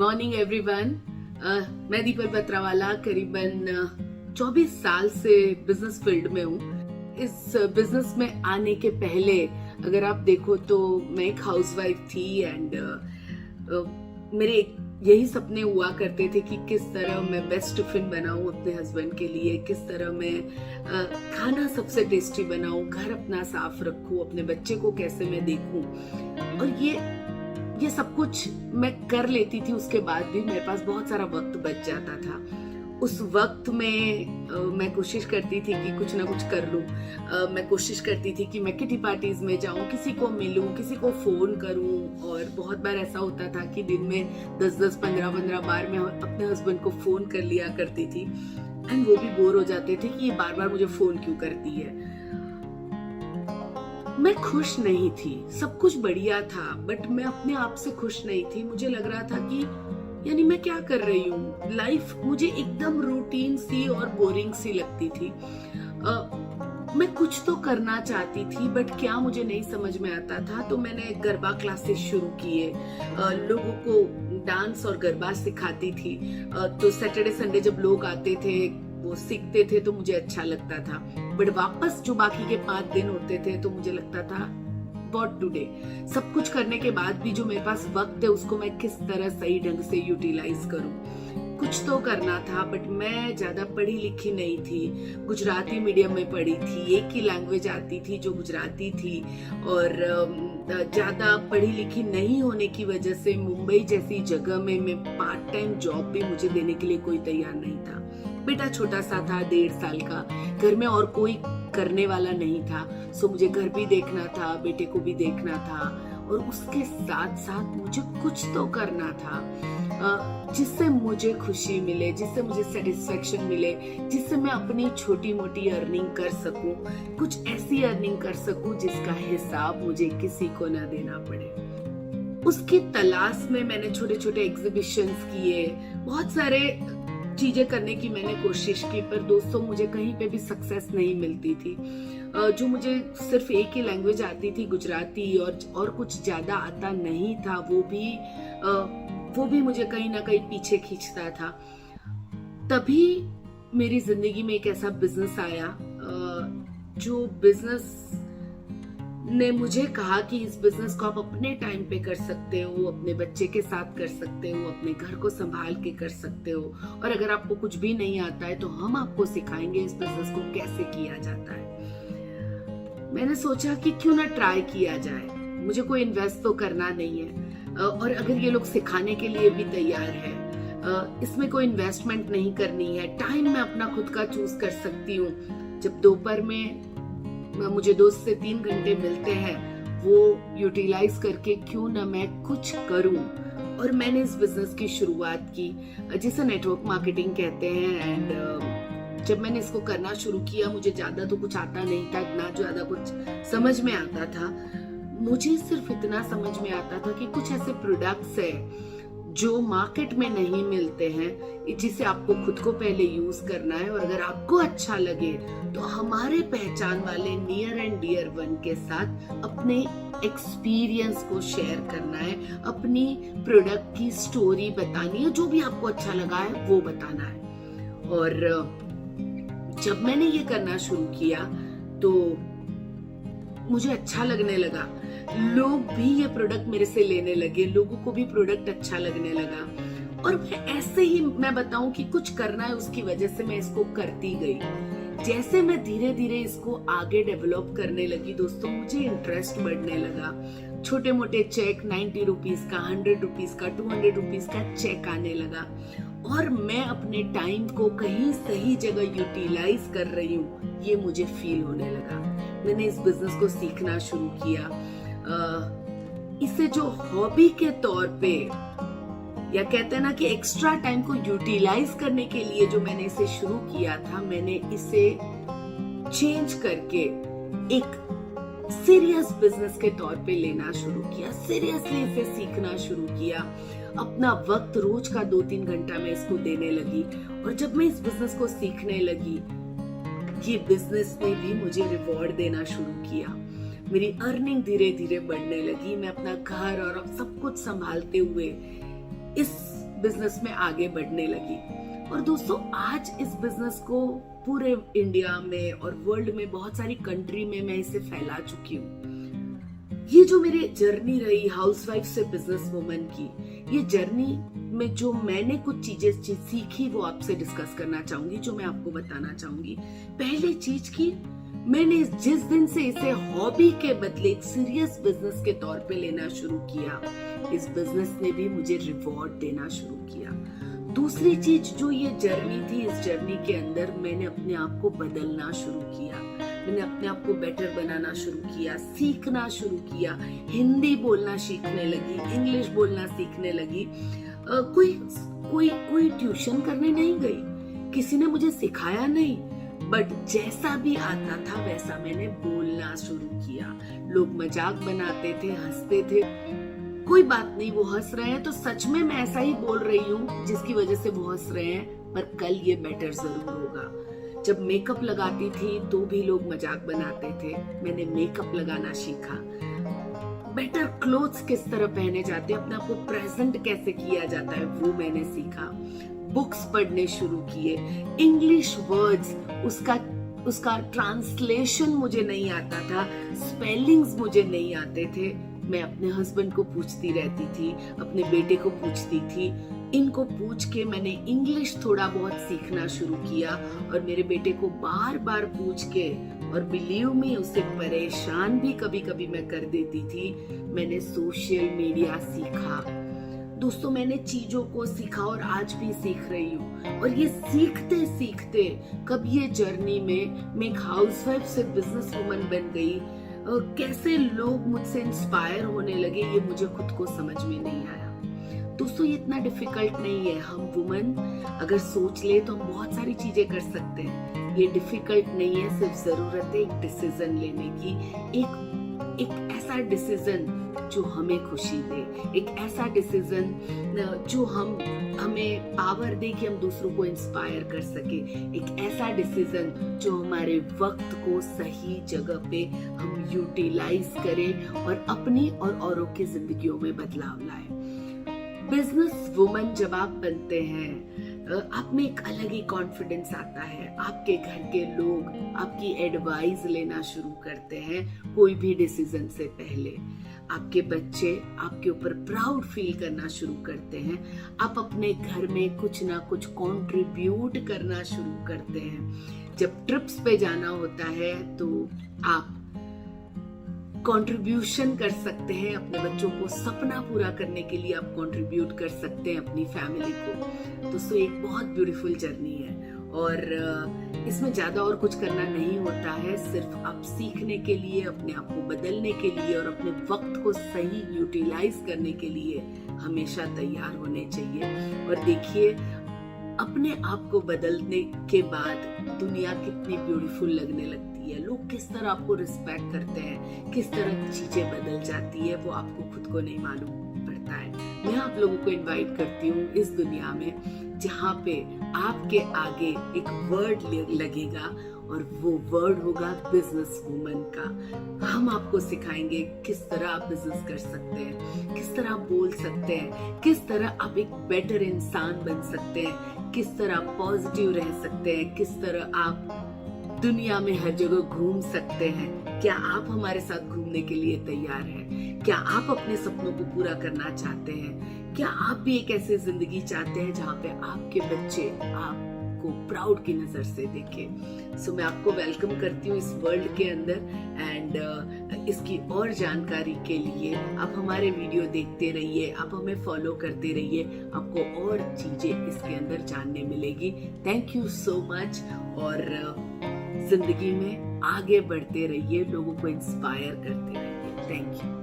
Morning everyone. मैं दीपक बत्रावाला करीबन 24 साल से बिजनेस फील्ड में हूँ। इस बिजनेस में आने के पहले अगर आप देखो तो मैं एक हाउसवाइफ थी एंड मेरे यही सपने हुआ करते थे कि किस तरह मैं बेस्ट टिफिन बनाऊं अपने हस्बैंड के लिए, किस तरह मैं खाना सबसे टेस्टी बनाऊं, घर अपना साफ रखूं, अपने बच्चे को कैसे मैं देखूं। और ये सब कुछ मैं कर लेती थी। उसके बाद भी मेरे पास बहुत सारा वक्त बच जाता था। उस वक्त में मैं कोशिश करती थी कि कुछ ना कुछ कर लूं। मैं कोशिश करती थी कि मैं किटी पार्टीज में जाऊं, किसी को मिलूं, किसी को फोन करूं। और बहुत बार ऐसा होता था कि दिन में 10-10, 15-15 बार मैं अपने हस्बैंड को फोन कर लिया करती थी एंड वो भी बोर हो जाते थे कि ये बार बार मुझे फोन क्यों करती है। मैं खुश नहीं थी, सब कुछ बढ़िया था बट मैं अपने आप से खुश नहीं थी। मुझे लग रहा था कि यानी मैं क्या कर रही हूँ। लाइफ मुझे एकदम रूटीन सी और बोरिंग सी लगती थी। मैं कुछ तो करना चाहती थी बट क्या मुझे नहीं समझ में आता था। तो मैंने गरबा क्लासेस शुरू किए, लोगों को डांस और गरबा सिखाती थी। तो सैटरडे संडे जब लोग आते थे वो सीखते थे तो मुझे अच्छा लगता था। बट वापस जो बाकी के 5 दिन होते थे तो मुझे लगता था व्हाट टू डे। सब कुछ करने के बाद भी जो मेरे पास वक्त है उसको मैं किस तरह सही ढंग से यूटिलाइज करूं। कुछ तो करना था बट मैं ज्यादा पढ़ी लिखी नहीं थी। गुजराती मीडियम में पढ़ी थी, एक ही लैंग्वेज आती थी जो गुजराती थी। और ज्यादा पढ़ी लिखी नहीं होने की वजह से मुंबई जैसी जगह में मैं पार्ट टाइम जॉब भी मुझे देने के लिए कोई तैयार नहीं था। बेटा छोटा सा था, 1.5 साल का, घर में और कोई करने वाला नहीं था। सो मुझे घर भी देखना था, बेटे को भी देखना था और उसके साथ साथ मुझे कुछ तो करना था जिससे मुझे खुशी मिले, जिससे मुझे सेटिस्फेक्शन मिले, जिससे मैं अपनी छोटी मोटी अर्निंग कर सकूं, कुछ ऐसी अर्निंग कर सकूं जिसका हिसाब मुझे किसी को ना देना पड़े। उसकी तलाश में मैंने छोटे छोटे एग्जीबिशंस किए, बहुत सारे चीजें करने की मैंने कोशिश की। पर दोस्तों मुझे कहीं पे भी सक्सेस नहीं मिलती थी। जो मुझे सिर्फ एक ही लैंग्वेज आती थी गुजराती और कुछ ज्यादा आता नहीं था, वो भी मुझे कहीं ना कहीं पीछे खींचता था। तभी मेरी जिंदगी में एक ऐसा बिजनेस आया जो बिजनेस ने मुझे कहा कि इस बिजनेस को आप अपने टाइम पे कर सकते हो, अपने बच्चे के साथ कर सकते हो, अपने घर को संभाल के कर सकते हो। और अगर आपको कुछ भी नहीं आता है तो हम आपको सिखाएंगे इस बिजनेस को कैसे किया जाता है। मैंने सोचा कि क्यों ना ट्राई किया जाए। मुझे कोई इन्वेस्ट तो करना नहीं है और अगर ये लोग सिखाने के लिए भी तैयार है, इसमें कोई इन्वेस्टमेंट नहीं करनी है, टाइम मैं अपना खुद का चूज कर सकती हूँ। जब दोपहर में मुझे 2 से 3 घंटे मिलते हैं वो यूटिलाइज करके क्यों ना मैं कुछ करूं। और मैंने इस बिजनेस की शुरुआत की जिसे नेटवर्क मार्केटिंग कहते हैं। एंड जब मैंने इसको करना शुरू किया मुझे ज्यादा तो कुछ आता नहीं था, ना ज्यादा कुछ समझ में आता था। मुझे सिर्फ इतना समझ में आता था कि कुछ ऐसे प्रोडक्ट्स है जो मार्केट में नहीं मिलते हैं, जिसे आपको खुद को पहले यूज करना है और अगर आपको अच्छा लगे तो हमारे पहचान वाले नियर एंड डियर वन के साथ अपने एक्सपीरियंस को शेयर करना है, अपनी प्रोडक्ट की स्टोरी बतानी है, जो भी आपको अच्छा लगा है वो बताना है। और जब मैंने ये करना शुरू किया तो मुझे अच्छा लगने लगा। लोग भी ये प्रोडक्ट मेरे से लेने लगे, लोगों को भी प्रोडक्ट अच्छा लगने लगा। और ऐसे ही मैं बताऊं कि कुछ करना है उसकी वजह से मैं इसको करती गई। जैसे मैं धीरे धीरे इसको आगे डेवलप करने लगी दोस्तों, मुझे इंटरेस्ट बढ़ने लगा। छोटे मोटे चेक 90 रुपीज का, 100 रुपीज का, 200 रुपीज का चेक आने लगा और मैं अपने टाइम को कहीं सही जगह यूटिलाइज कर रही हूँ ये मुझे फील होने लगा। मैंने इस बिजनेस को सीखना शुरू किया। इसे जो हॉबी के तौर पे या कहते हैं ना कि एक्स्ट्रा टाइम को यूटिलाइज करने के लिए जो मैंने इसे शुरू किया था, मैंने इसे चेंज करके एक सीरियस बिजनेस के तौर पे लेना शुरू किया। सीरियसली इसे सीखना शुरू किया। अपना वक्त रोज का 2-3 घंटा मैं इसको देने लगी। और जब मैं इस बिजनेस को सीखने लगी, ये बिजनेस ने भी मुझे रिवॉर्ड देना शुरू किया। मेरी अर्निंग धीरे धीरे बढ़ने लगी। मैं अपना घर और सब कुछ संभालते हुए इस बिजनेस में आगे बढ़ने लगी। और दोस्तों आज इस बिजनेस को पूरे इंडिया में और वर्ल्ड में बहुत सारी कंट्री में मैं इसे फैला चुकी हूँ। ये जो मेरी जर्नी रही हाउसवाइफ से बिजनेस वुमन की, ये जर्नी में जो मैंने कुछ चीजें सीखी वो आपसे डिस्कस करना चाहूंगी, जो मैं आपको बताना चाहूंगी। पहली चीज की, मैंने जिस दिन से इसे हॉबी के बदले एक सीरियस बिजनेस के तौर पे लेना शुरू किया, इस बिजनेस ने भी मुझे रिवॉर्ड देना शुरू किया। दूसरी चीज जो ये जर्नी थी, इस जर्नी के अंदर मैंने अपने आप को बदलना शुरू किया, मैंने अपने आप को बेटर बनाना शुरू किया, सीखना शुरू किया, हिंदी बोलना सीखने लगी, इंग्लिश बोलना सीखने लगी। कोई ट्यूशन करने नहीं गई, किसी ने मुझे सिखाया नहीं, बट जैसा भी आता था वैसा मैंने बोलना शुरू किया। लोग मजाक बनाते थे, हंसते थे, कोई बात नहीं, वो हंस रहे हैं तो सच में मैं ऐसा ही बोल रही हूँ जिसकी वजह से वो हंस रहे हैं, पर कल ये बेटर जरूर होगा। जब मेकअप लगाती थी तो भी लोग मजाक बनाते थे, मैंने मेकअप लगाना सीखा। बेटर क्लोथ्स किस तरह पहने जाते हैं, अपने आप को प्रेजेंट कैसे किया जाता है, वो मैंने सीखा। बुक्स पढ़ने शुरू किए, इंग्लिश वर्ड्स, उसका ट्रांसलेशन मुझे नहीं आता था, स्पेलिंग्स मुझे नहीं आते थे। मैं अपने हस्बैंड को पूछती रहती थी, अपने बेटे को पूछती थी, इनको पूछ के मैंने इंग्लिश थोड़ा बहुत सीखना शुरू किया और मेरे बेटे को बार बार पूछ के, और बिलीव मी उसे परेशान भी कभी कभी मैं कर देती थी, मैंने सोशल मीडिया सीखा। दोस्तों मैंने चीजों को सीखा और आज भी सीख रही हूँ। और ये सीखते सीखते कब ये जर्नी में मैं एक हाउसवाइफ से बिजनेस वुमन बन गई, कैसे लोग मुझसे इंस्पायर होने लगे, ये मुझे खुद को समझ में नहीं आया। दोस्तों ये इतना डिफिकल्ट नहीं है, हम वुमन अगर सोच ले तो हम बहुत सारी चीजें कर सकते हैं। ये डिफिकल्ट नहीं है, सिर्फ जरूरत है एक डिसीजन लेने की, एक ऐसा डिसीजन जो हमें खुशी दे, एक ऐसा डिसीजन जो हमें पावर दे कि हम दूसरों को इंस्पायर कर सके, एक ऐसा डिसीजन जो हमारे वक्त को सही जगह पे हम यूटिलाइज करें और अपनी और औरों की जिंदगियों में बदलाव लाए। बिजनेस वुमन जब आप बनते हैं, आप में एक अलग ही कॉन्फिडेंस आता है, आपके घर के लोग आपकी एडवाइस लेना शुरू करते हैं कोई भी डिसीजन से पहले, आपके बच्चे आपके ऊपर प्राउड फील करना शुरू करते हैं, आप अपने घर में कुछ ना कुछ कंट्रीब्यूट करना शुरू करते हैं। जब ट्रिप्स पे जाना होता है तो आप कंट्रीब्यूशन कर सकते हैं, अपने बच्चों को सपना पूरा करने के लिए आप कंट्रीब्यूट कर सकते हैं अपनी फैमिली को। दोस्तों एक बहुत ब्यूटीफुल जर्नी है और इसमें ज्यादा और कुछ करना नहीं होता है, सिर्फ आप सीखने के लिए, अपने आप को बदलने के लिए और अपने वक्त को सही यूटिलाइज करने के लिए हमेशा तैयार होने चाहिए। और देखिए अपने आप को बदलने के बाद दुनिया कितनी ब्यूटीफुल लगने लगती है, लोग किस तरह आपको रिस्पेक्ट करते हैं, किस तरह चीजें बदल जाती है, वो आपको खुद को नहीं मालूम पड़ता है। मैं आप लोगों को इनवाइट करती हूँ इस दुनिया में जहाँ पे आपके आगे एक वर्ड लगेगा और वो वर्ड होगा बिजनेस वुमन का। हम आपको सिखाएंगे किस तरह आप बिजनेस कर सकते हैं, किस तरह आप बोल सकते हैं, किस तरह आप एक बेटर इंसान बन सकते हैं, किस तरह आप पॉजिटिव रह सकते हैं, किस तरह आप दुनिया में हर जगह घूम सकते हैं। क्या आप हमारे साथ घूमने के लिए तैयार हैं? क्या आप अपने सपनों को पूरा करना चाहते हैं? क्या आप भी एक ऐसी जिंदगी चाहते हैं जहाँ पे आपके बच्चे आपको प्राउड की नजर से देखें? सो मैं आपको वेलकम करती हूँ इस वर्ल्ड के अंदर एंड इसकी और जानकारी के लिए आप हमारे वीडियो देखते रहिए, आप हमें फॉलो करते रहिए, आपको और चीजें इसके अंदर जानने मिलेगी। थैंक यू सो मच और जिंदगी में आगे बढ़ते रहिए, लोगों को इंस्पायर करते रहिए। Thank you.